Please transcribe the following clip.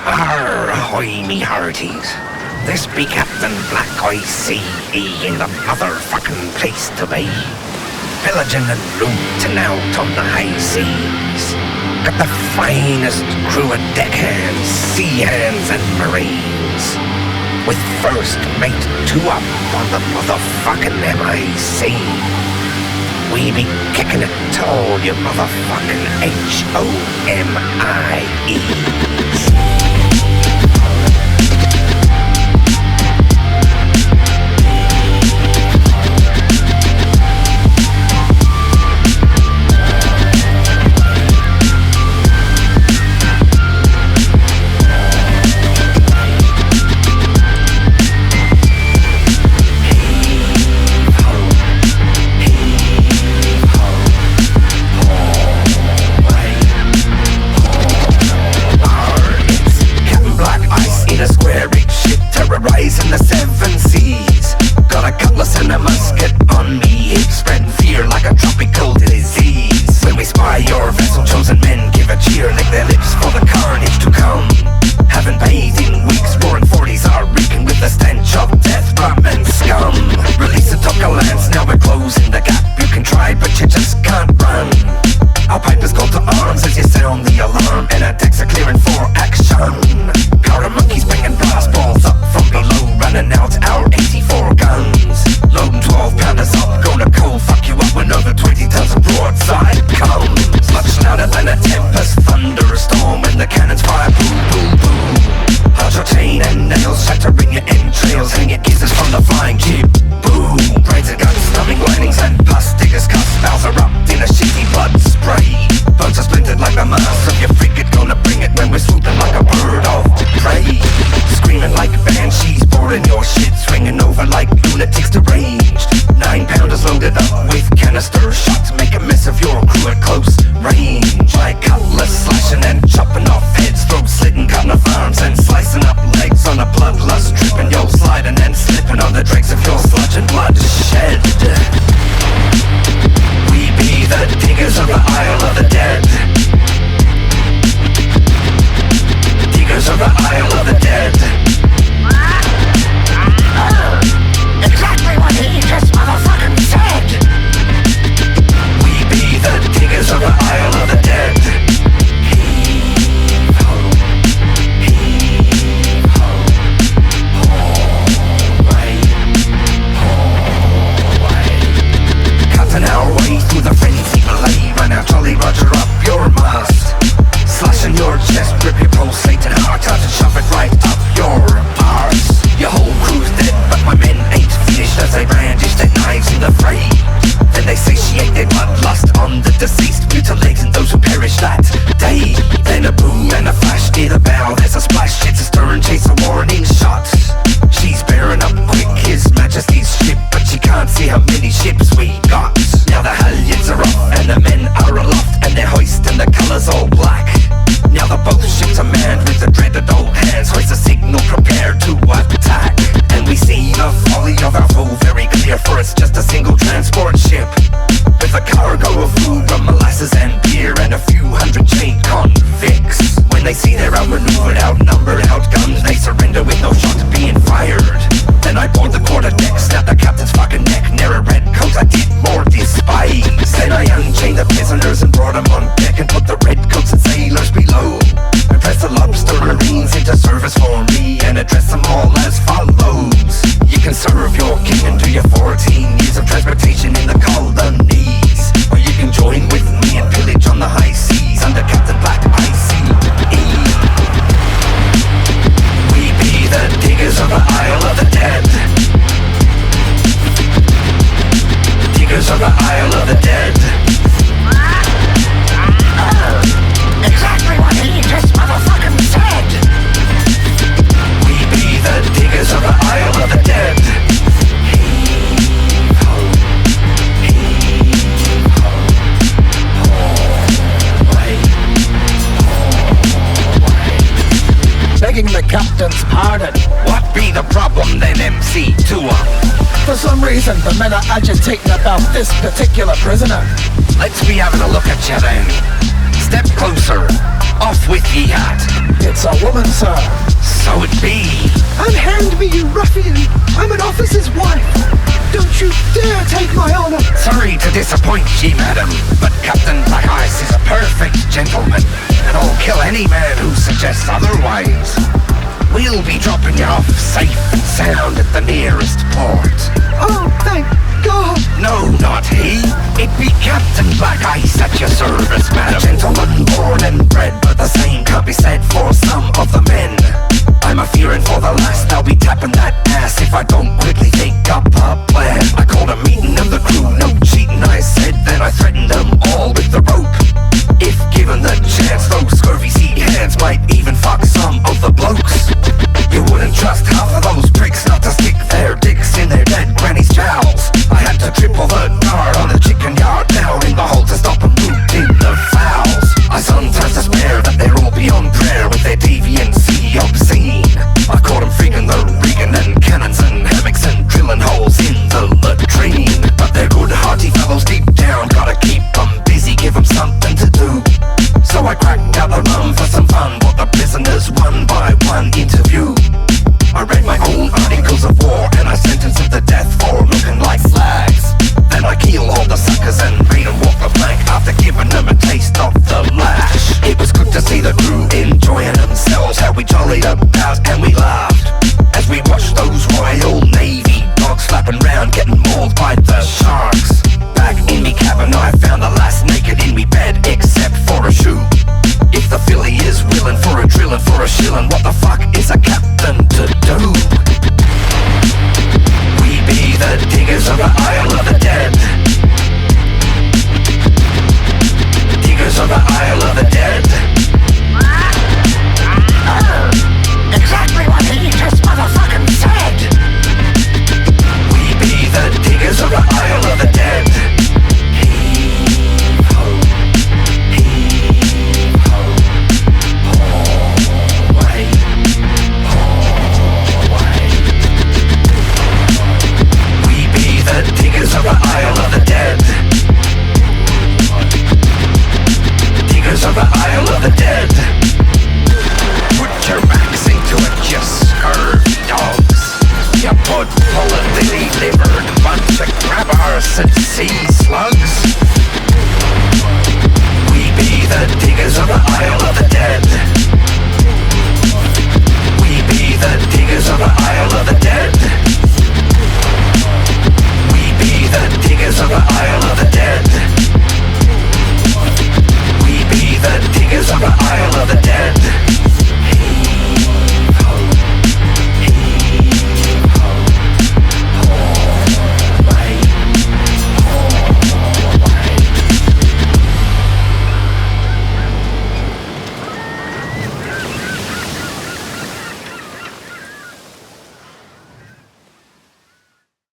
Ahoy, me hearties. This be Captain Black I.C.E. in the motherfucking place to be. Pillaging and looting out on the high seas. Got the finest crew of deckhands, sea hands and marines. With first mate 2 up on the motherfucking MIC. We be kicking it to all you motherfucking HOMIEs. In the 7 seas, got a cutlass and a musket on me, spreading fear like a tropical disease. When we spy your vessel, chosen men give a cheer, lick their lips for the carnage to come. Haven't bathed in weeks, roaring 40s are reeking with the stench of death, rum and scum. Release the tucker lance, now we're closing the gap. You can try, but you just can't run. Our pipe is called to arms as you sound the alarm, and our decks are clearing for action. Power monkeys bringing blast balls up from below, running out our 84 guns. Loading 12-pounders up, gonna cold fuck you up when over 20 tons of broadside comes. Much louder than a tempest thunderstorm when the cannons fire boom, boom, boom. Hold your chain and nails, shattering your entrails, hanging kisses from the flying jib. Boom, brains and guns, stomach linings and pus diggers, cuss mouths erupt in a shitty blood spray. Bones are splintered like the mass of your frigate, gonna bring it when we're swooping like a bird of prey. Screaming like banshees, boarding your shit, swinging over like lunatics deranged. 9-pounders loaded up with canister shots, make a mess of your crew at close range. My cutlass slashing and chopping off heads, throats slitting, cutting off arms and slicing up legs on a bloodlust tripping, yo sliding and slipping on the dregs of your sludge and bloodshed. We be the diggers of the Isle of the Dead. Diggers of the Isle of the Dead. Exactly what he just motherfucking said. We be the diggers of the Isle of the Dead. Heave ho, heave ho, ho-way, ho-way. Cutting our way through the frenzy belay, run out Jolly Roger up your mast. Slashing your chest, rip your pulsating heart out and shove it right up your arse. Your whole crew's dead, but my men ain't finished as they brandish their knives in the fray. Then they satiate their bloodlust on the deceased, mutilating those who perished that day. Then a boom and a flash near the bow, there's a splash, hits a stern, chase a warning shot. She's bearing up quick, His Majesty's ship, but she can't see how many ships we got. Now the halyards are up and the men are aloft, and they're hoisting the colours all black. Now the both ships are manned with the dreaded old hands, hoist a signal, prepare to attack. And we see the folly of our foe very clear, for it's just a single transport ship with a cargo of food, rum, molasses and beer, and a few hundred chained convicts. When they see they're outmaneuvered, outnumbered, outgunned, they surrender with no shot being fired. Then I board the quarterdeck, snap the captain's fucking neck, near a red coat I did more despise. Then I unchained the prisoners and brought them on deck, and put the red coats and sailors below. I pressed the lobster marines into service for me, and address them all as follows. You can serve your king and do your 14 years of transportation in the colonies, or you can join with me and pillage on the high seas under Captain Black I.C.E. We be the diggers of the Isle of the Dead. Diggers of the Isle of the Dead. Exactly what he just motherfucking said. We be the diggers of the Isle of the Dead. Heave ho, heave ho, ho-way, ho-way. Begging the captain's pardon. What be the problem then, MC2? For some reason, the men are agitating about this particular prisoner. Let's be having a look at you then. Step closer. Off with ye hat. It's It's a woman, sir. So it be. Unhand me, you ruffian. I'm an officer's wife. Don't you dare take my honor. Sorry to disappoint ye, madam, but Captain Black Ice is a perfect gentleman, and I'll kill any man who suggests otherwise. We'll be dropping you off safe and sound at the nearest port. Oh, thank God. No, not he. It be Captain Black Ice at your service, madam. A gentleman born and bred, but the same can't be said for some of the men. I'm a fearing for the last, I'll be tapping that ass if I don't quickly think